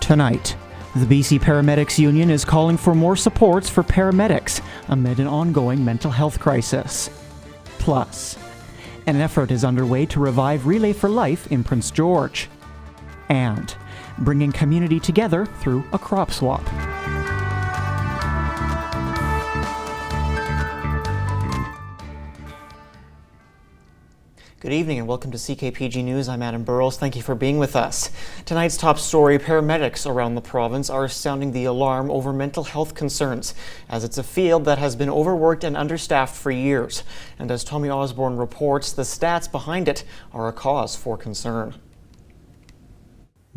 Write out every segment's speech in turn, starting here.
Tonight, the BC Paramedics Union is calling for more supports for paramedics amid an ongoing mental health crisis. Plus, an effort is underway to revive Relay for Life in Prince George. And bringing community together through a crop swap. Good evening and welcome to CKPG News. I'm Adam Burrows. Thank you for being with us. Tonight's top story, paramedics around the province are sounding the alarm over mental health concerns, as it's a field that has been overworked and understaffed for years. And as Tommy Osborne reports, the stats behind it are a cause for concern.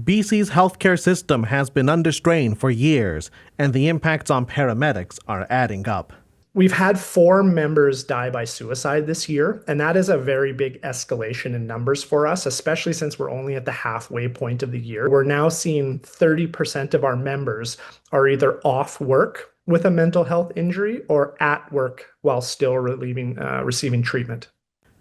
BC's healthcare system has been under strain for years, and the impacts on paramedics are adding up. We've had 4 members die by suicide this year, and that is a very big escalation in numbers for us, especially since we're only at the halfway point of the year. We're now seeing 30% of our members are either off work with a mental health injury or at work while still receiving treatment.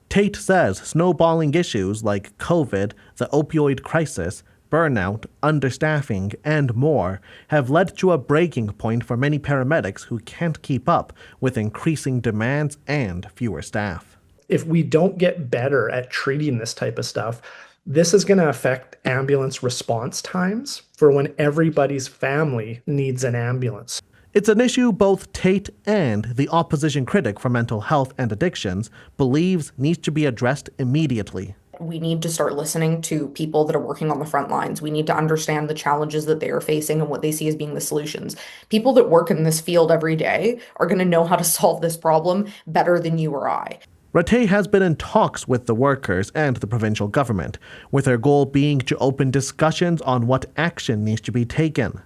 Tate says snowballing issues like COVID, the opioid crisis, burnout, understaffing, and more have led to a breaking point for many paramedics who can't keep up with increasing demands and fewer staff. If we don't get better at treating this type of stuff, this is going to affect ambulance response times for when everybody's family needs an ambulance. It's an issue both Tate and the opposition critic for mental health and addictions believes needs to be addressed immediately. We need to start listening to people that are working on the front lines. We need to understand the challenges that they are facing and what they see as being the solutions. People that work in this field every day are going to know how to solve this problem better than you or I. Rattay has been in talks with the workers and the provincial government, with their goal being to open discussions on what action needs to be taken.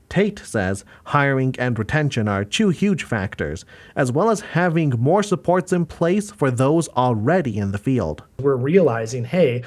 Tate says hiring and retention are 2 huge factors, as well as having more supports in place for those already in the field. We're realizing, hey,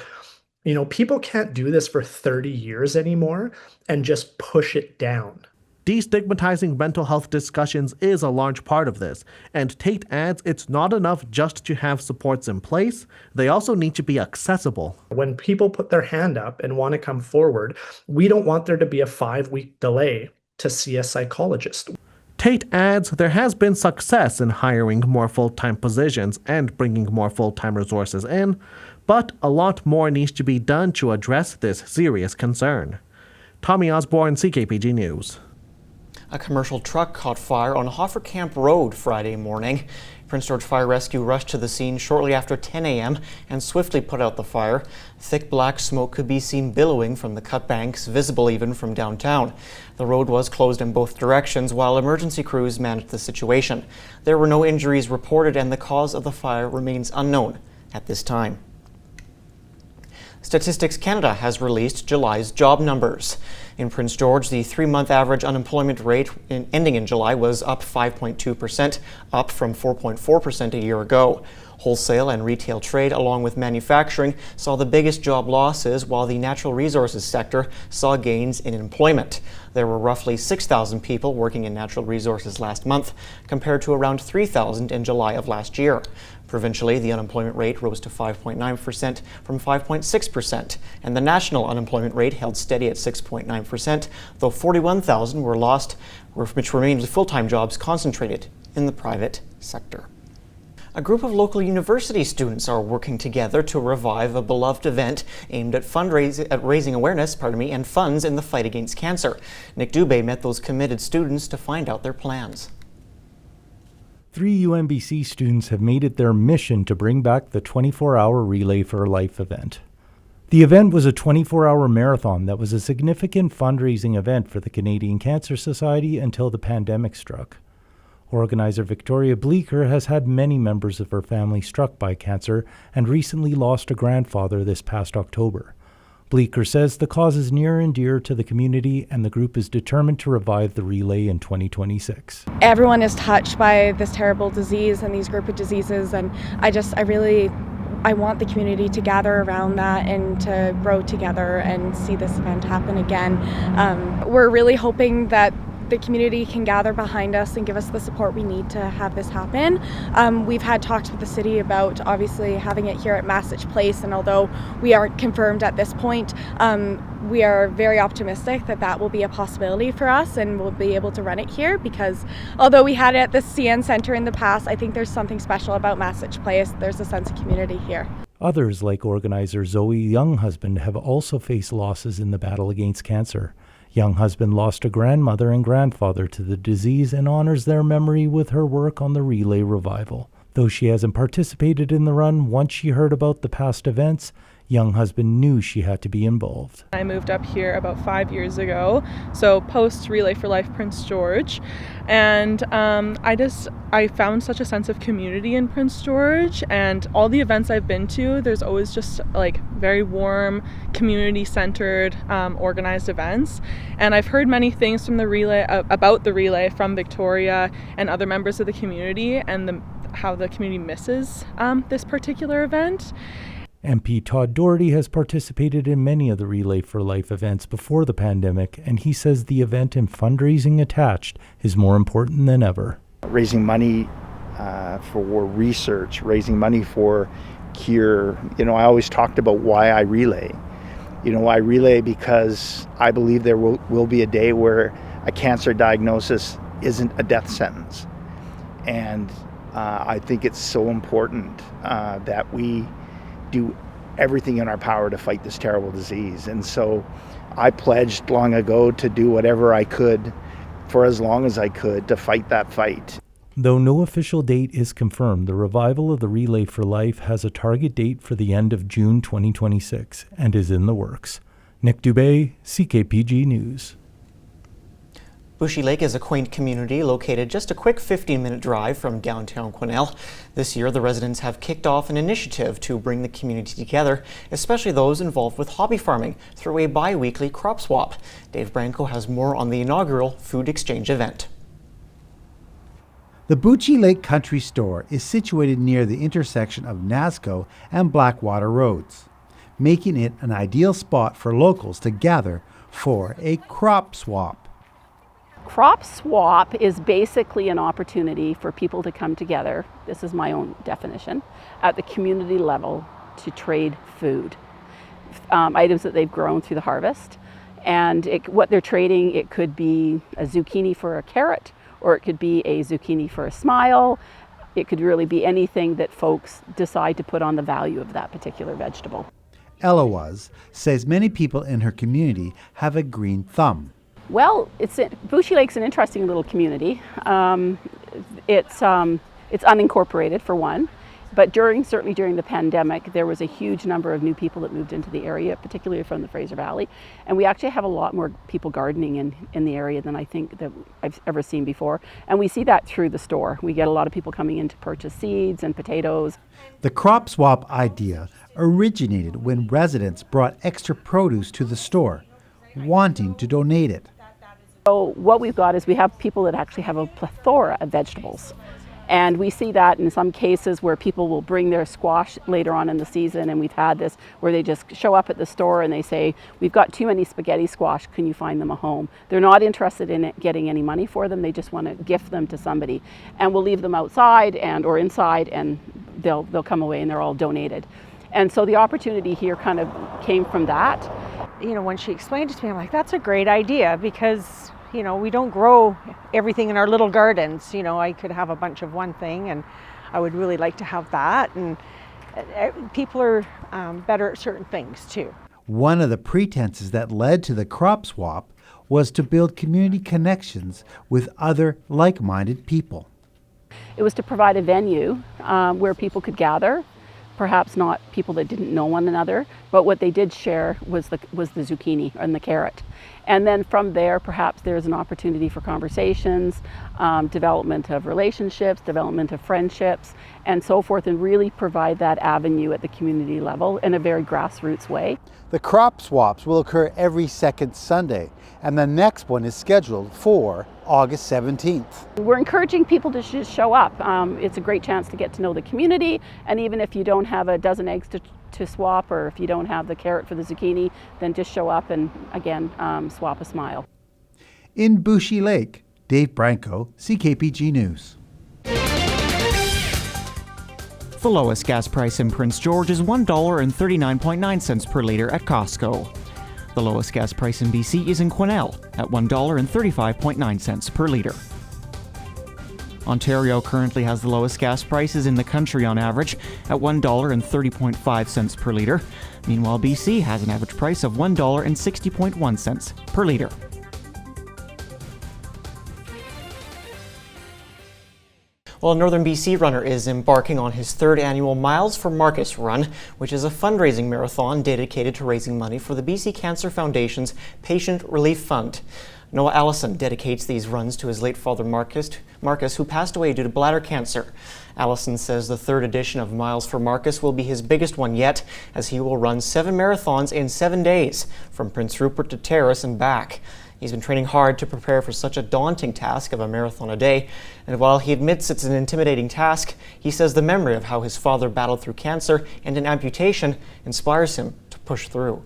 people can't do this for 30 years anymore and just push it down. Destigmatizing mental health discussions is a large part of this, and Tate adds it's not enough just to have supports in place, they also need to be accessible. When people put their hand up and want to come forward, we don't want there to be a 5-week delay to see a psychologist. Tate adds there has been success in hiring more full-time positions and bringing more full-time resources in, but a lot more needs to be done to address this serious concern. Tommy Osborne, CKPG News. A commercial truck caught fire on Hoffer Camp Road Friday morning. Prince George Fire Rescue rushed to the scene shortly after 10 a.m. and swiftly put out the fire. Thick black smoke could be seen billowing from the cut banks, visible even from downtown. The road was closed in both directions while emergency crews managed the situation. There were no injuries reported and the cause of the fire remains unknown at this time. Statistics Canada has released July's job numbers. In Prince George, the 3-month average unemployment rate ending in July was up 5.2%, up from 4.4% a year ago. Wholesale and retail trade, along with manufacturing, saw the biggest job losses, while the natural resources sector saw gains in employment. There were roughly 6,000 people working in natural resources last month, compared to around 3,000 in July of last year. Provincially, the unemployment rate rose to 5.9% from 5.6%, and the national unemployment rate held steady at 6.9%, though 41,000 were lost, which remained full-time jobs concentrated in the private sector. A group of local university students are working together to revive a beloved event aimed at raising awareness and funds in the fight against cancer. Nick Dubé met those committed students to find out their plans. 3 UNBC students have made it their mission to bring back the 24-hour Relay for Life event. The event was a 24-hour marathon that was a significant fundraising event for the Canadian Cancer Society until the pandemic struck. Organizer Victoria Bleeker has had many members of her family struck by cancer and recently lost a grandfather this past October. Bleeker says the cause is near and dear to the community and the group is determined to revive the relay in 2026. Everyone is touched by this terrible disease and these group of diseases, and I want the community to gather around that and to grow together and see this event happen again. We're really hoping that the community can gather behind us and give us the support we need to have this happen. We've had talks with the city about obviously having it here at Massage Place, and although we aren't confirmed at this point, we are very optimistic that that will be a possibility for us and we'll be able to run it here, because although we had it at the CN Centre in the past, I think there's something special about Massage Place. There's a sense of community here. Others, like organizer Zoe Younghusband, have also faced losses in the battle against cancer. Younghusband lost a grandmother and grandfather to the disease and honors their memory with her work on the relay revival. Though she hasn't participated in the run, once she heard about the past events, Younghusband knew she had to be involved. I moved up here about 5 years ago, so post Relay for Life Prince George, and I found such a sense of community in Prince George, and all the events I've been to, there's always just like very warm, community-centered, organized events. And I've heard many things from the relay about the relay from Victoria and other members of the community, and how the community misses this particular event. MP Todd Doherty has participated in many of the Relay for Life events before the pandemic, and he says the event and fundraising attached is more important than ever. Raising money for research, raising money for cure. I always talked about why I relay. I relay because I believe there will be a day where a cancer diagnosis isn't a death sentence. And I think it's so important that we do everything in our power to fight this terrible disease. And so I pledged long ago to do whatever I could for as long as I could to fight that fight. Though no official date is confirmed, the revival of the Relay for Life has a target date for the end of June 2026 and is in the works. Nick Dubé, CKPG News. Bouchie Lake is a quaint community located just a quick 15-minute drive from downtown Quesnel. This year, the residents have kicked off an initiative to bring the community together, especially those involved with hobby farming, through a bi-weekly crop swap. Dave Branco has more on the inaugural food exchange event. The Bouchie Lake Country Store is situated near the intersection of Nasco and Blackwater Roads, making it an ideal spot for locals to gather for a crop swap. Crop swap is basically an opportunity for people to come together, this is my own definition, at the community level to trade food, items that they've grown through the harvest. And what they're trading, it could be a zucchini for a carrot, or it could be a zucchini for a smile. It could really be anything that folks decide to put on the value of that particular vegetable. Eloise says many people in her community have a green thumb. Well, Bouchie Lake's an interesting little community. It's unincorporated for one, but certainly during the pandemic, there was a huge number of new people that moved into the area, particularly from the Fraser Valley. And we actually have a lot more people gardening in the area than I think that I've ever seen before. And we see that through the store. We get a lot of people coming in to purchase seeds and potatoes. The crop swap idea originated when residents brought extra produce to the store, wanting to donate it. So what we've got is we have people that actually have a plethora of vegetables. And we see that in some cases where people will bring their squash later on in the season, and we've had this where they just show up at the store and they say, we've got too many spaghetti squash, can you find them a home? They're not interested in getting any money for them, they just want to gift them to somebody. And we'll leave them outside or inside, and they'll come away and they're all donated. And so the opportunity here kind of came from that. When she explained it to me, I'm like, that's a great idea, because we don't grow everything in our little gardens. I could have a bunch of one thing, and I would really like to have that. And people are better at certain things too. One of the pretenses that led to the crop swap was to build community connections with other like-minded people. It was to provide a venue where people could gather, perhaps not people that didn't know one another, but what they did share was the zucchini and the carrot. And then from there, perhaps there's an opportunity for conversations, development of relationships, development of friendships, and so forth, and really provide that avenue at the community level in a very grassroots way. The crop swaps will occur every second Sunday, and the next one is scheduled for August 17th. We're encouraging people to just show up. It's a great chance to get to know the community, and even if you don't have a dozen eggs to swap, or if you don't have the carrot for the zucchini, then just show up and again swap a smile. In Bouchie Lake, Dave Branco, CKPG News. The lowest gas price in Prince George is $1.39.9 per litre at Costco. The lowest gas price in BC is in Quesnel at $1.35.9 per litre. Ontario currently has the lowest gas prices in the country on average at $1.30.5 per litre. Meanwhile, BC has an average price of $1.60.1 per litre. Well, a Northern BC runner is embarking on his third annual Miles for Marcus run, which is a fundraising marathon dedicated to raising money for the BC Cancer Foundation's Patient Relief Fund. Noah Allison dedicates these runs to his late father Marcus, who passed away due to bladder cancer. Allison says the third edition of Miles for Marcus will be his biggest one yet, as he will run 7 marathons in 7 days, from Prince Rupert to Terrace and back. He's been training hard to prepare for such a daunting task of a marathon a day, and while he admits it's an intimidating task, he says the memory of how his father battled through cancer and an amputation inspires him to push through.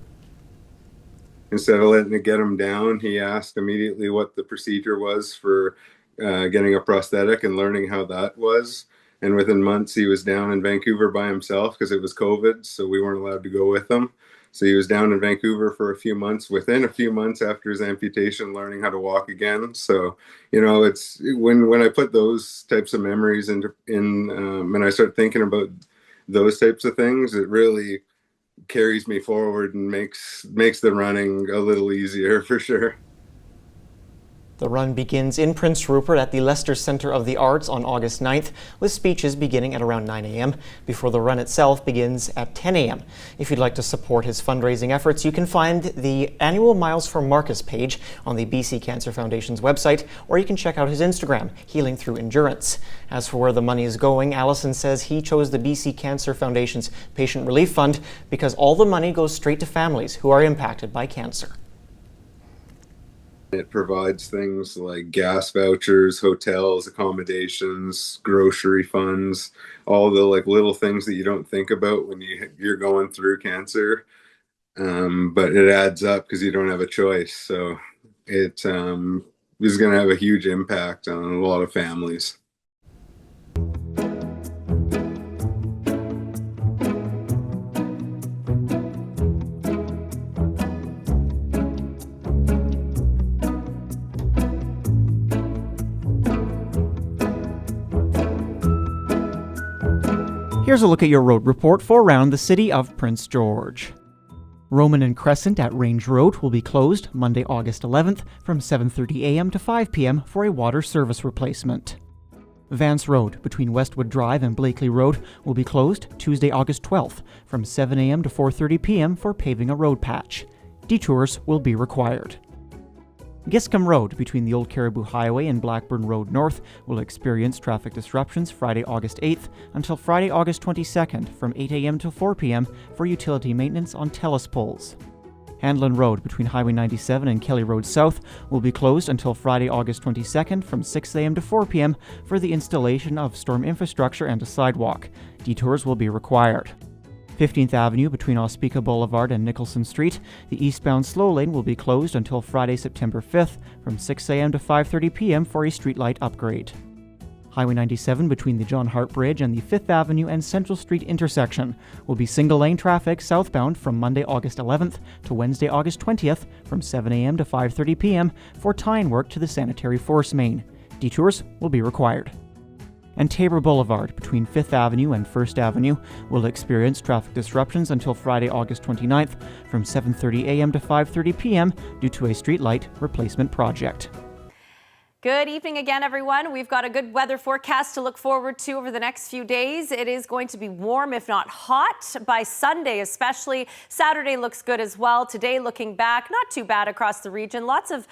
Instead of letting it get him down, he asked immediately what the procedure was for getting a prosthetic and learning how that was. And within months, he was down in Vancouver by himself because it was COVID, so we weren't allowed to go with him. So he was down in Vancouver for a few months, within a few months after his amputation, learning how to walk again. So, you know, it's when I put those types of memories in and I start thinking about those types of things, it really carries me forward and makes the running a little easier for sure. The run begins in Prince Rupert at the Leicester Centre of the Arts on August 9th, with speeches beginning at around 9 a.m. before the run itself begins at 10 a.m. If you'd like to support his fundraising efforts, you can find the annual Miles for Marcus page on the BC Cancer Foundation's website, or you can check out his Instagram, Healing Through Endurance. As for where the money is going, Allison says he chose the BC Cancer Foundation's Patient Relief Fund because all the money goes straight to families who are impacted by cancer. It provides things like gas vouchers, hotels, accommodations, grocery funds, all the like little things that you don't think about when you're going through cancer. But it adds up because you don't have a choice. So it is going to have a huge impact on a lot of families. Here's a look at your road report for around the city of Prince George. Roman and Crescent at Range Road will be closed Monday, August 11th from 7:30 a.m. to 5 p.m. for a water service replacement. Vance Road between Westwood Drive and Blakely Road will be closed Tuesday, August 12th from 7 a.m. to 4:30 p.m. for paving a road patch. Detours will be required. Giscombe Road between the Old Caribou Highway and Blackburn Road North will experience traffic disruptions Friday, August 8th until Friday, August 22nd from 8 a.m. to 4 p.m. for utility maintenance on Telus poles. Hanlon Road between Highway 97 and Kelly Road South will be closed until Friday, August 22nd from 6 a.m. to 4 p.m. for the installation of storm infrastructure and a sidewalk. Detours will be required. 15th Avenue between Ospika Boulevard and Nicholson Street, the eastbound slow lane will be closed until Friday, September 5th from 6 a.m. to 5:30 p.m. for a streetlight upgrade. Highway 97 between the John Hart Bridge and the 5th Avenue and Central Street intersection will be single-lane traffic southbound from Monday, August 11th to Wednesday, August 20th from 7 a.m. to 5:30 p.m. for tie-in work to the sanitary force main. Detours will be required. And Tabor Boulevard between 5th Avenue and 1st Avenue will experience traffic disruptions until Friday, August 29th from 7:30 a.m. to 5:30 p.m. due to a streetlight replacement project. Good evening again, everyone. We've got a good weather forecast to look forward to over the next few days. It is going to be warm, if not hot, by Sunday especially. Saturday looks good as well. Today, looking back, not too bad across the region. Lots of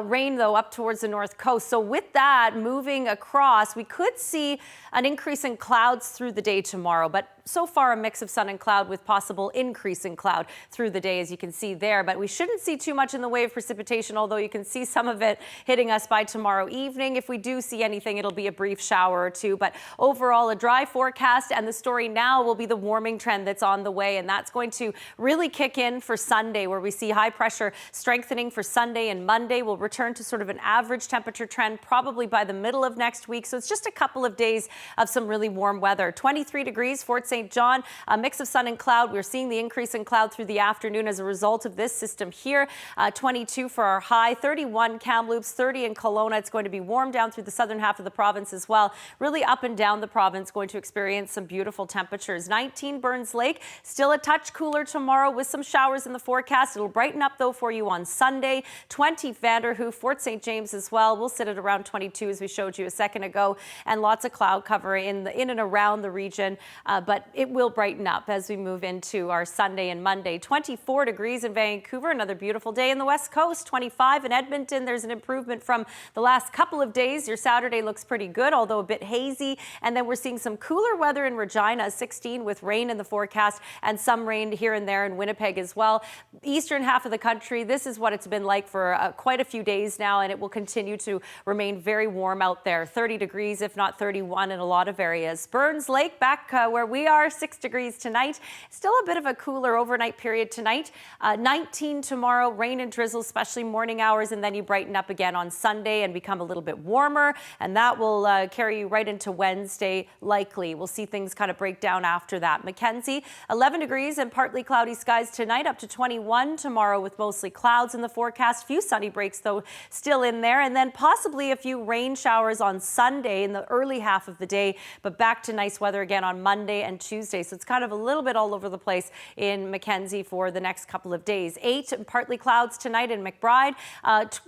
rain, though, up towards the north coast. So with that moving across, we could see an increase in clouds through the day tomorrow. But so far a mix of sun and cloud with possible increase in cloud through the day, as you can see there. But we shouldn't see too much in the way of precipitation, although you can see some of it hitting us by tomorrow evening. If we do see anything, it'll be a brief shower or two. But overall, a dry forecast, and the story now will be the warming trend that's on the way, and that's going to really kick in for Sunday, where we see high pressure strengthening for Sunday and Monday. We'll return to sort of an average temperature trend probably by the middle of next week. So it's just a couple of days of some really warm weather. 23 degrees, Fort St. John, a mix of sun and cloud. We're seeing the increase in cloud through the afternoon as a result of this system here. 22 for our high, 31 Kamloops, 30 in Kelowna. It's going to be warm down through the southern half of the province as well. Really up and down the province, going to experience some beautiful temperatures. 19 Burns Lake, still a touch cooler tomorrow with some showers in the forecast. It'll brighten up though for you on Sunday. 20 Vanderhoof, Fort St. James as well. We'll sit at around 22 as we showed you a second ago, and lots of cloud cover in and around the region, but it will brighten up as we move into our Sunday and Monday. 24 degrees in Vancouver, another beautiful day in the West Coast. 25 in Edmonton. There's an improvement from the last couple of days. Your Saturday looks pretty good, although a bit hazy. And then we're seeing some cooler weather in Regina, 16 with rain in the forecast and some rain here and there in Winnipeg as well. Eastern half of the country, this is what it's been like for quite a few days now, and it will continue to remain very warm out there. 30 degrees, if not 31 in a lot of areas. Burns Lake, back where we are, 6 degrees tonight. Still a bit of a cooler overnight period tonight. 19 tomorrow, rain and drizzle, especially morning hours, and then you brighten up again on Sunday and become a little bit warmer, and that will carry you right into Wednesday likely. We'll see things kind of break down after that. Mackenzie, 11 degrees and partly cloudy skies tonight, up to 21 tomorrow with mostly clouds in the forecast. Few sunny breaks though still in there, and then possibly a few rain showers on Sunday in the early half of the day, but back to nice weather again on Monday and Tuesday. So it's kind of a little bit all over the place in Mackenzie for the next couple of days. 8 and partly clouds tonight in McBride.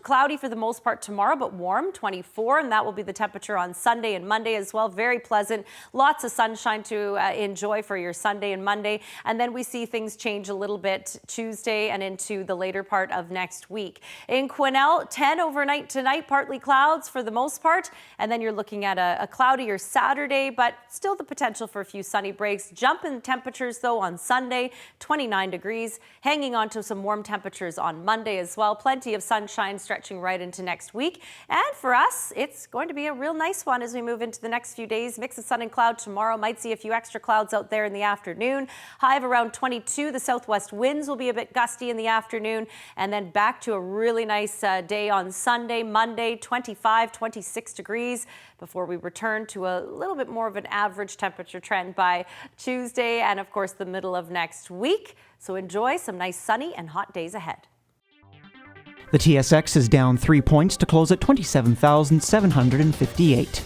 Cloudy for the most part tomorrow, but warm, 24, and that will be the temperature on Sunday and Monday as well. Very pleasant. Lots of sunshine to enjoy for your Sunday and Monday. And then we see things change a little bit Tuesday and into the later part of next week. In Quesnel, 10 overnight tonight, partly clouds for the most part. And then you're looking at a cloudier Saturday, but still the potential for a few sunny breaks. Jump in temperatures though on Sunday, 29 degrees, hanging on to some warm temperatures on Monday as well. Plenty of sunshine stretching right into next week. And for us, it's going to be a real nice one as we move into the next few days. Mix of sun and cloud tomorrow. Might see a few extra clouds out there in the afternoon. High of around 22. The southwest winds will be a bit gusty in the afternoon. And then back to a really nice day on Sunday, Monday, 25, 26 degrees before we return to a little bit more of an average temperature trend by Tuesday and of course the middle of next week. So enjoy some nice sunny and hot days ahead. The TSX is down 3 points to close at 27,758.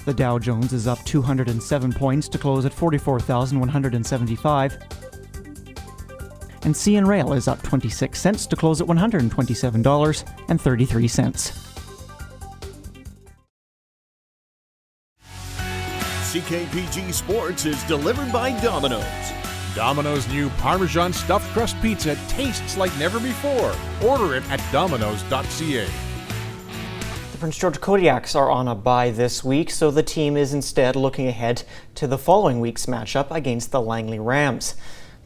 The Dow Jones is up 207 points to close at 44,175. And CN Rail is up 26 cents to close at $127.33. CKPG Sports is delivered by Domino's. Domino's new Parmesan stuffed crust pizza tastes like never before. Order it at domino's.ca. The Prince George Kodiaks are on a bye this week, so the team is instead looking ahead to the following week's matchup against the Langley Rams.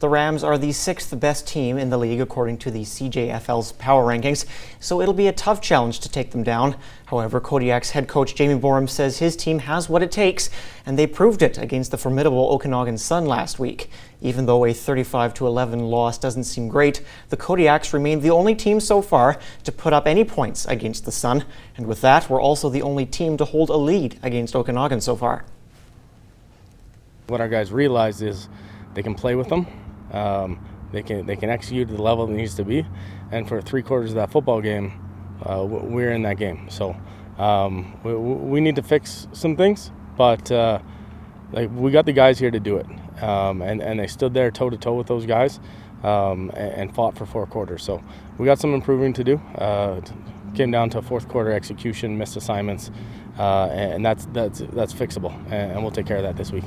The Rams are the 6th best team in the league according to the CJFL's power rankings, so it'll be a tough challenge to take them down. However, Kodiak's head coach Jamie Borum says his team has what it takes, and they proved it against the formidable Okanagan Sun last week. Even though a 35-11 loss doesn't seem great, the Kodiaks remain the only team so far to put up any points against the Sun, and with that, we're also the only team to hold a lead against Okanagan so far. What our guys realize is they can play with them. They can execute to the level it needs to be, and for 3/4 of that football game, we're in that game. So we need to fix some things, but we got the guys here to do it, and they stood there toe to toe with those guys and fought for 4 quarters. So we got some improving to do. Came down to 4th quarter execution, missed assignments, and that's fixable, and we'll take care of that this week.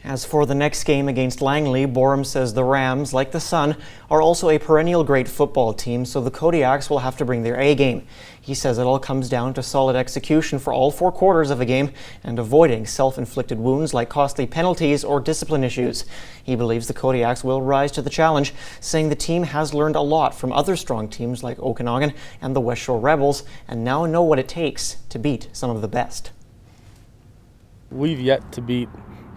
As for the next game against Langley, Borum says the Rams, like the Sun, are also a perennial great football team, so the Kodiaks will have to bring their A game. He says it all comes down to solid execution for all 4 quarters of a game and avoiding self-inflicted wounds like costly penalties or discipline issues. He believes the Kodiaks will rise to the challenge, saying the team has learned a lot from other strong teams like Okanagan and the West Shore Rebels and now know what it takes to beat some of the best. We've yet to beat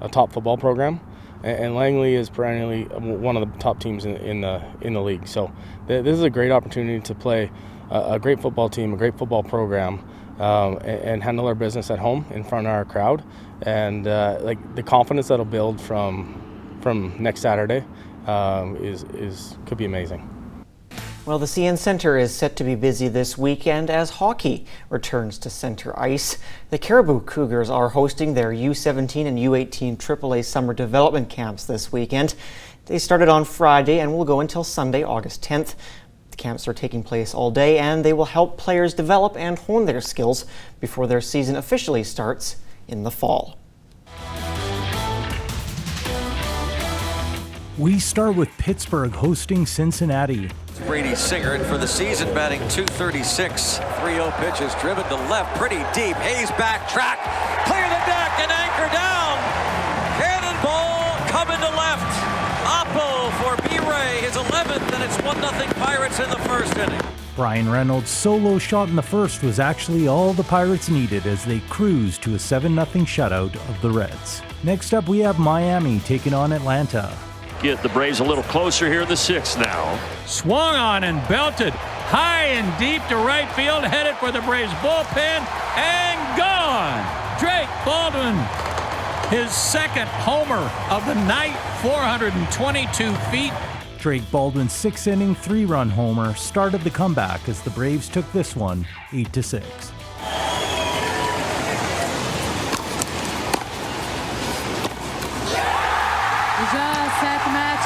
a top football program, and Langley is perennially one of the top teams in the league. So this is a great opportunity to play a great football team, a great football program, and handle our business at home in front of our crowd. And like the confidence that'll build from next Saturday could be amazing. Well, the CN Centre is set to be busy this weekend as hockey returns to centre ice. The Caribou Cougars are hosting their U17 and U18 AAA summer development camps this weekend. They started on Friday and will go until Sunday, August 10th. The camps are taking place all day and they will help players develop and hone their skills before their season officially starts in the fall. We start with Pittsburgh hosting Cincinnati. Brady Singer, and for the season batting .236. 3-0 pitch is driven to left, pretty deep. Hayes backtrack, clear the deck and anchor down. Cannonball coming to left. Oppo for B-Ray, his 11th, and it's 1-0 Pirates in the first inning. Brian Reynolds' solo shot in the first was actually all the Pirates needed as they cruised to a 7-0 shutout of the Reds. Next up, we have Miami taking on Atlanta. Get the Braves a little closer here in the 6th now. Swung on and belted high and deep to right field, headed for the Braves bullpen, and gone. Drake Baldwin, his second homer of the night, 422 feet. Drake Baldwin's 6th-inning 3-run homer started the comeback as the Braves took this one 8-6.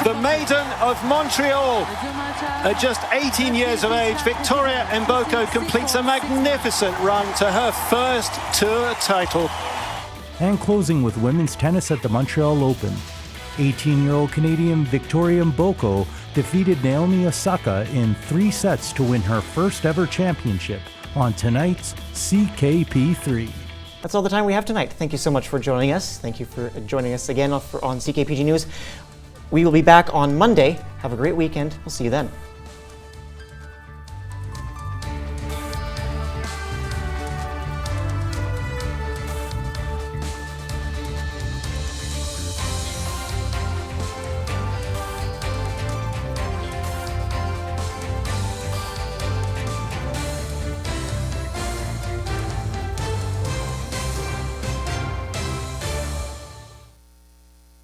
The Maiden of Montreal, at just 18 years of age, Victoria Mboko completes a magnificent run to her first tour title. And closing with women's tennis at the Montreal Open. 18-year-old Canadian Victoria Mboko defeated Naomi Osaka in 3 sets to win her first ever championship on tonight's CKP3. That's all the time we have tonight. Thank you so much for joining us. Thank you for joining us again on CKPG News. We will be back on Monday. Have a great weekend. We'll see you then.